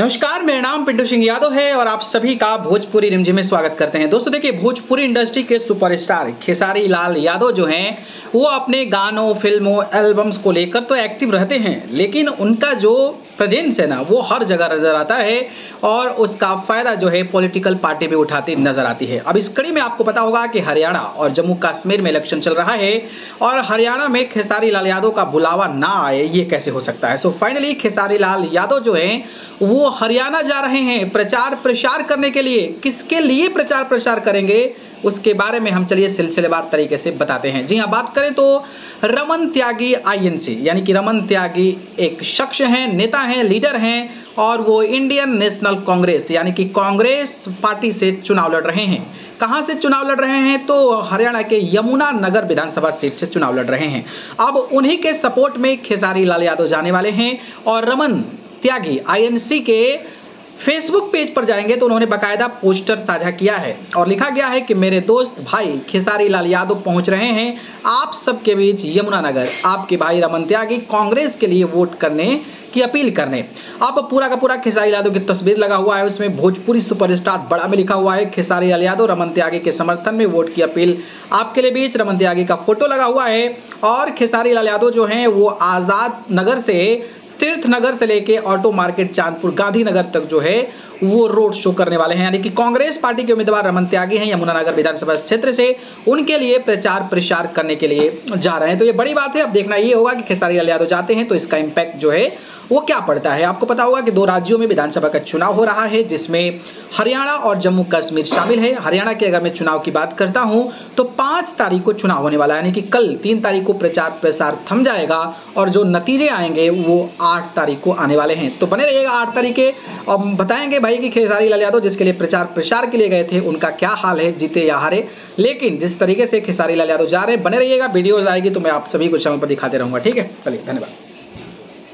नमस्कार, मेरा नाम पिंटू सिंह यादव है और आप सभी का भोजपुरी रिमझिम में स्वागत करते हैं। दोस्तों देखिए, भोजपुरी इंडस्ट्री के सुपरस्टार खेसारी लाल यादव जो हैं वो अपने गानों, फिल्मों, एल्बम्स को लेकर तो एक्टिव रहते हैं, लेकिन उनका जो प्रेजेंस है ना वो हर जगह नजर आता है और उसका फायदा जो है पॉलिटिकल पार्टी भी उठाती नजर आती है। अब इस कड़ी में आपको पता होगा कि हरियाणा और जम्मू कश्मीर में इलेक्शन चल रहा है और हरियाणा में खेसारी लाल यादव का बुलावा ना आए ये कैसे हो सकता है। सो फाइनली खेसारी लाल यादव जो है वो हरियाणा जा रहे हैं प्रचार प्रसार करने के लिए। किसके लिए प्रचार प्रसार करेंगे उसके बारे में हम चलिए सिलसिलेवार तरीके से बताते हैं। जी हाँ, बात करें तो रमन त्यागी आईएनसी यानी कि रमन त्यागी एक शख्स हैं, नेता हैं, लीडर हैं और वो इंडियन नेशनल कांग्रेस यानी कि कांग्रेस पार्टी से चुनाव लड़ रहे हैं। कहां से चुनाव लड़ रहे हैं तो हरियाणा के यमुनानगर विधानसभा सीट से चुनाव लड़ रहे हैं। अब उन्हीं के सपोर्ट में खेसारी लाल यादव जाने वाले हैं और रमन त्यागी आईएनसी के फेसबुक पेज पर जाएंगे तो उन्होंने बाकायदा पोस्टर साझा किया है और लिखा गया है कि मेरे दोस्त भाई खेसारी लाल यादव पहुंच रहे हैं आप सबके बीच यमुनानगर, आपके भाई रमन त्यागी कांग्रेस के लिए वोट करने की अपील करने। अब पूरा का पूरा खेसारी यादव की तस्वीर लगा हुआ है, उसमें भोजपुरी सुपरस्टार बड़ा में लिखा हुआ है खेसारी लाल यादव रमन त्यागी के समर्थन में वोट की अपील आपके लिए बीच। रमन त्यागी का फोटो लगा हुआ है और खेसारी लाल यादव जो हैं वो आजाद नगर से, तीर्थ नगर से लेके ऑटो मार्केट, चांदपुर, गांधीनगर तक जो है वो रोड शो करने वाले हैं। यानी कि कांग्रेस पार्टी के उम्मीदवार रमन त्यागी हैं यमुनानगर विधानसभा क्षेत्र से, उनके लिए प्रचार प्रसार करने के लिए जा रहे हैं। तो ये बड़ी बात है। अब देखना ये होगा कि खेसारी लाल यादव जाते हैं तो इसका इंपैक्ट जो है वो क्या पड़ता है। आपको पता होगा कि 2 राज्यों में विधानसभा का चुनाव हो रहा है जिसमें हरियाणा और जम्मू कश्मीर शामिल है। हरियाणा की अगर मैं चुनाव की बात करता हूं तो 5 तारीख को चुनाव होने वाला है, यानी कि कल 3 तारीख को प्रचार प्रसार थम जाएगा और जो नतीजे आएंगे वो 8 तारीख को आने वाले हैं। तो बने रहिएगा 8 तारीख के और बताएंगे भाई कि खेसारी लाल यादव जिसके लिए प्रचार प्रसार के लिए गए थे उनका क्या हाल है, जीते या हारे। लेकिन जिस तरीके से खेसारी लाल यादव जा रहे हैं, बने रहिएगा, वीडियोज आएगी तो मैं आप सभी को चैनल पर दिखाते रहूंगा। ठीक है, चलिए धन्यवाद।